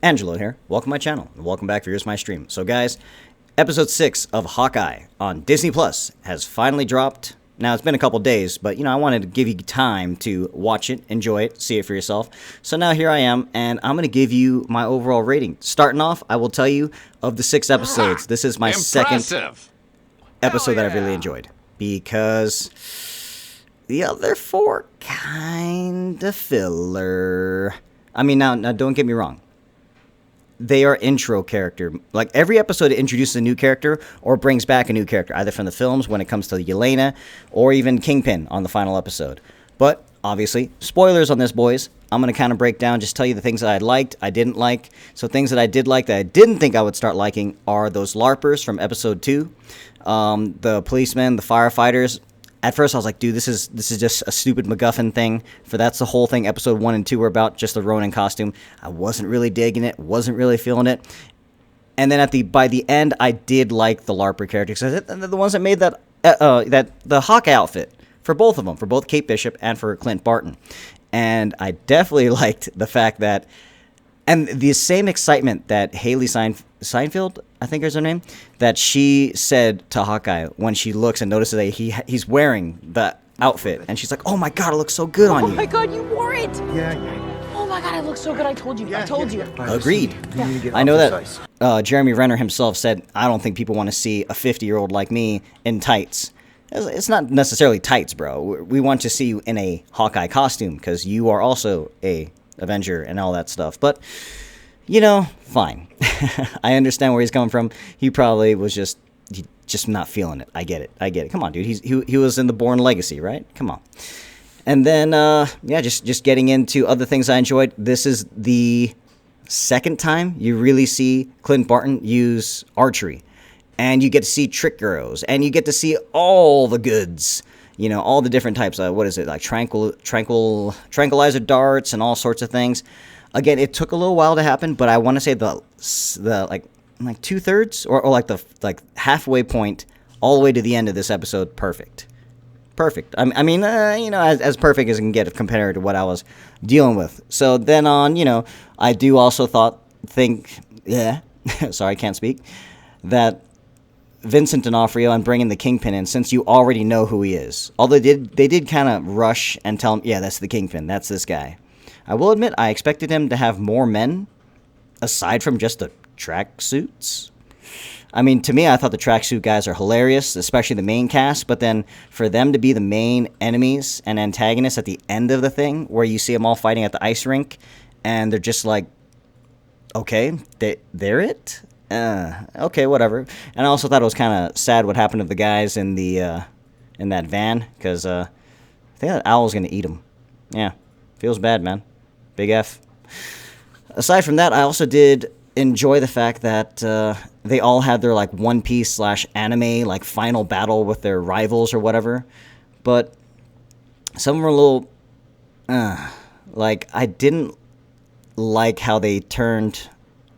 Angelo here. Welcome to my channel, and welcome back for Here's My Stream. So guys, episode 6 of Hawkeye on Disney Plus has finally dropped. Now, it's been a couple days, but, I wanted to give you time to watch it, enjoy it, see it for yourself. So now here I am, and I'm going to give you my overall rating. Starting off, I will tell you, of the 6 episodes, this is my second episode that I've really enjoyed. Because the other 4 kind of filler. I mean, now don't get me wrong. They are intro character. Like, every episode introduces a new character or brings back a new character, either from the films when it comes to Yelena or even Kingpin on the final episode. But, obviously, spoilers on this, boys. I'm going to kind of break down, just tell you the things that I liked, I didn't like. So things that I did like that I didn't think I would start liking are those LARPers from episode 2. The policemen, the firefighters. At first, I was like, dude, this is just a stupid MacGuffin thing. That's the whole thing episode 1 and 2 were about, just the Ronin costume. I wasn't really digging it, wasn't really feeling it. And then by the end, I did like the LARPer characters. They're the ones that made the Hawkeye outfit for both of them, for both Kate Bishop and for Clint Barton. And I definitely liked the fact that, and the same excitement that Haley Seinfeld, I think is her name, that she said to Hawkeye when she looks and notices that he's wearing the outfit. And she's like, oh my god, it looks so good on you. Oh my god, you wore it! Yeah. Oh my god, it looks so good. I told you. I told you. Agreed. I know that Jeremy Renner himself said, I don't think people want to see a 50-year-old like me in tights. It's not necessarily tights, bro. We want to see you in a Hawkeye costume because you are also a Avenger and all that stuff. But, fine. I understand where he's coming from. He probably was just not feeling it. I get it. Come on, dude. He was in the Bourne Legacy, right? Come on. And then, just getting into other things I enjoyed. This is the second time you really see Clint Barton use archery. And you get to see trick arrows. And you get to see all the goods. All the different types of, what is it, like tranquilizer darts and all sorts of things. Again, it took a little while to happen, but I want to say the like 2/3 or like the halfway point all the way to the end of this episode, perfect. I mean, as perfect as it can get compared to what I was dealing with. So then on, I do also sorry, I can't speak, that Vincent D'Onofrio and bringing the Kingpin in, since you already know who he is. Although they did kind of rush and tell him, yeah, that's the Kingpin, that's this guy. I will admit, I expected him to have more men, aside from just the tracksuits. I mean, to me, I thought the tracksuit guys are hilarious, especially the main cast, but then for them to be the main enemies and antagonists at the end of the thing, where you see them all fighting at the ice rink, and they're just like, okay, they're it? Okay, whatever. And I also thought it was kind of sad what happened to the guys in that van, because I think that owl's going to eat them. Yeah, feels bad, man. Big F. Aside from that, I also did enjoy the fact that they all had their One Piece / anime final battle with their rivals or whatever. But some were a little I didn't like how they turned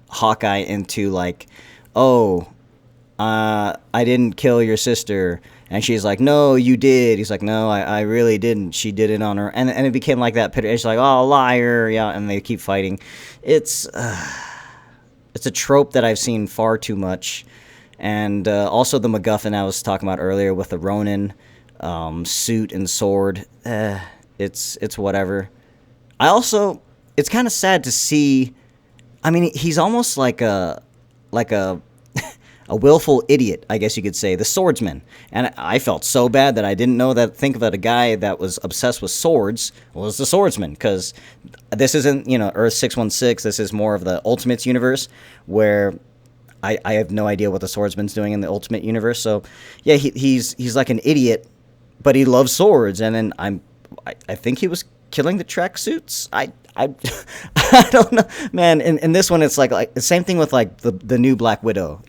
Hawkeye into I didn't kill your sister, and she's like, no, you did. He's like, no, I really didn't. She did it on her, and it became like that. It's like, oh, liar, yeah, and they keep fighting. It's a trope that I've seen far too much, and also the MacGuffin I was talking about earlier with the Ronin suit and sword. It's whatever. It's kind of sad to see. I mean, he's almost like a willful idiot, I guess you could say, the swordsman. And I felt so bad that I didn't think that a guy that was obsessed with swords was the swordsman, because this isn't, Earth 616. This is more of the Ultimates universe, where I have no idea what the swordsman's doing in the Ultimate universe. So, yeah, he's like an idiot, but he loves swords. And then I think he was killing the tracksuits. I don't know, man. In this one, it's like the same thing with the new Black Widow.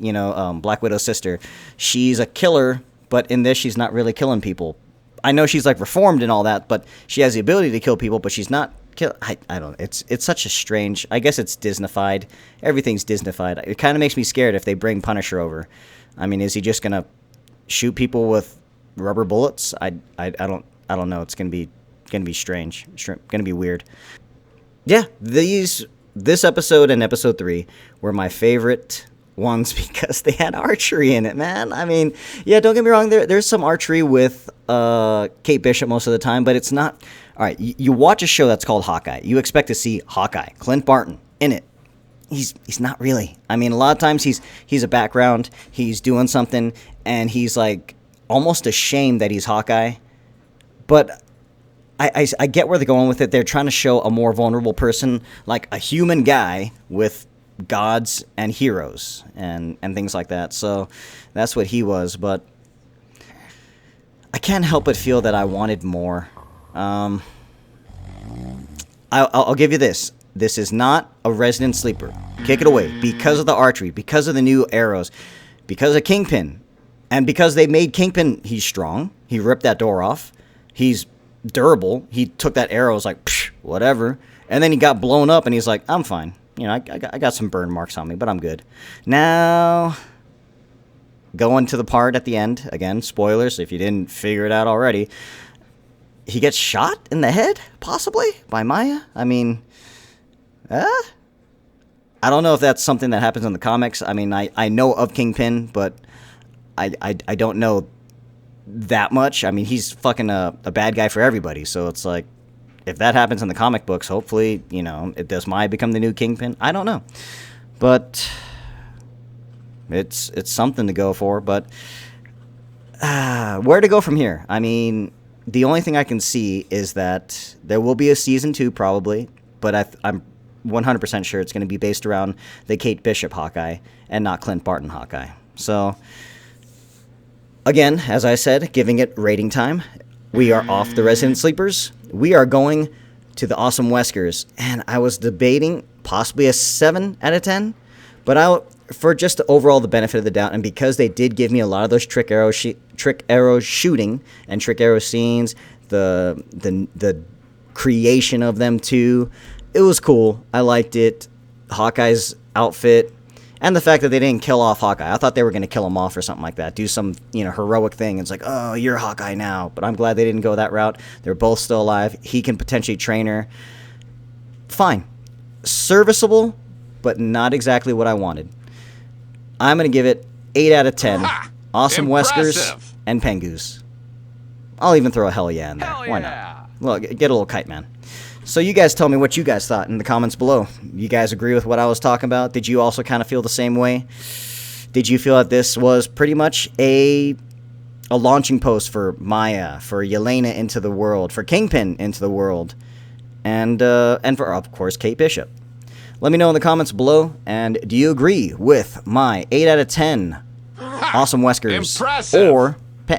Black Widow's sister. She's a killer, but in this, she's not really killing people. I know she's reformed and all that, but she has the ability to kill people, but she's not kill. I don't. It's such a strange. I guess it's Disneyfied. Everything's Disneyfied. It kind of makes me scared if they bring Punisher over. I mean, is he just gonna shoot people with rubber bullets? I don't know. It's gonna be strange. Gonna be weird. Yeah, these this episode and episode 3 were my favorite ones because they had archery in it, man. I mean, yeah, don't get me wrong. There's some archery with Kate Bishop most of the time, but it's not. All right, you watch a show that's called Hawkeye. You expect to see Hawkeye, Clint Barton, in it. He's not really. I mean, a lot of times he's a background. He's doing something, and he's like almost ashamed that he's Hawkeye. But I get where they're going with it. They're trying to show a more vulnerable person, like a human guy with gods and heroes and things like that. So that's what he was. But I can't help but feel that I wanted more. I'll give you this. This is not a resident sleeper. Kick it away. Because of the archery, because of the new arrows, because of Kingpin, and because they made Kingpin, he's strong. He ripped that door off. He's durable. He took that arrow, was like, psh, whatever. And then he got blown up, and he's like, I'm fine. You know, I got some burn marks on me, but I'm good. Now, going to the part at the end, again, spoilers if you didn't figure it out already. He gets shot in the head, possibly, by Maya. I mean, I don't know if that's something that happens in the comics. I mean, I know of Kingpin, but I don't know that much. I mean, he's fucking a bad guy for everybody, so it's like, if that happens in the comic books, hopefully, you know, does Maya become the new Kingpin? I don't know. But it's something to go for, but where to go from here? I mean, the only thing I can see is that there will be a season 2 probably, but I'm 100% sure it's going to be based around the Kate Bishop Hawkeye and not Clint Barton Hawkeye. So, again, as I said, giving it rating time. We are off the Resident Sleepers. We are going to the Awesome Weskers, and I was debating possibly a 7 out of 10, but for just overall the benefit of the doubt, and because they did give me a lot of those trick arrow shooting and trick arrow scenes, the creation of them too, it was cool. I liked it. Hawkeye's outfit, and the fact that they didn't kill off Hawkeye. I thought they were going to kill him off or something like that. Do some, heroic thing. It's like, oh, you're Hawkeye now. But I'm glad they didn't go that route. They're both still alive. He can potentially train her. Fine. Serviceable, but not exactly what I wanted. I'm going to give it 8 out of 10. Awesome Weskers and Pengus. I'll even throw a hell yeah in there. Why not? Look, get a little kite, man. So you guys tell me what you guys thought in the comments below. You guys agree with what I was talking about? Did you also kind of feel the same way? Did you feel that this was pretty much a launching post for Maya, for Yelena into the world, for Kingpin into the world, and for, of course, Kate Bishop? Let me know in the comments below, and do you agree with my 8 out of 10 Awesome Weskers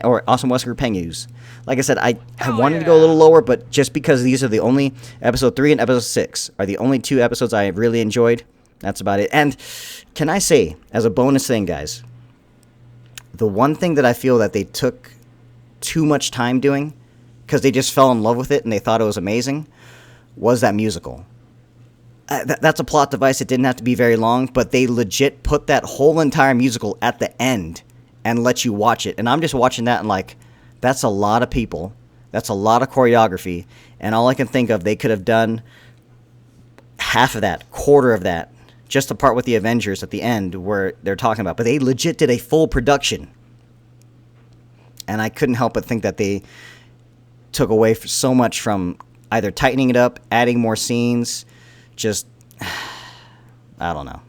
or Awesome Wesker Pengus? Like I said, I wanted to go a little lower, but just because these are the only episode 3 and episode 6 are the only 2 episodes I have really enjoyed, that's about it. And can I say, as a bonus thing, guys, the one thing that I feel that they took too much time doing, because they just fell in love with it and they thought it was amazing, was that musical. That's a plot device. It didn't have to be very long, but they legit put that whole entire musical at the end and let you watch it. And I'm just watching that and like, that's a lot of people. That's a lot of choreography. And all I can think of, they could have done half of that, quarter of that, just the part with the Avengers at the end where they're talking about. But they legit did a full production. And I couldn't help but think that they took away so much from either tightening it up, adding more scenes, just, I don't know.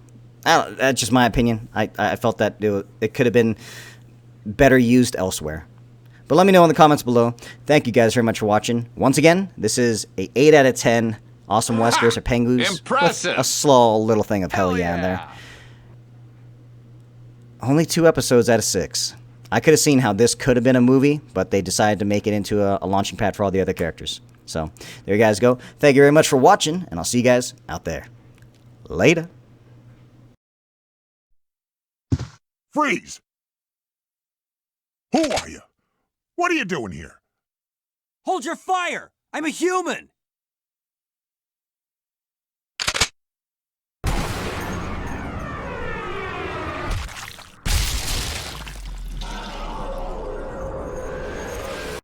That's just my opinion. I felt that it could have been better used elsewhere. But let me know in the comments below. Thank you guys very much for watching. Once again, this is a 8 out of 10 Awesome Weskers or Pengus. Impressive. With a small little thing of hell yeah in there. Only 2 episodes out of 6. I could have seen how this could have been a movie, but they decided to make it into a launching pad for all the other characters. So, there you guys go. Thank you very much for watching, and I'll see you guys out there. Later. Freeze! Who are you? What are you doing here? Hold your fire! I'm a human!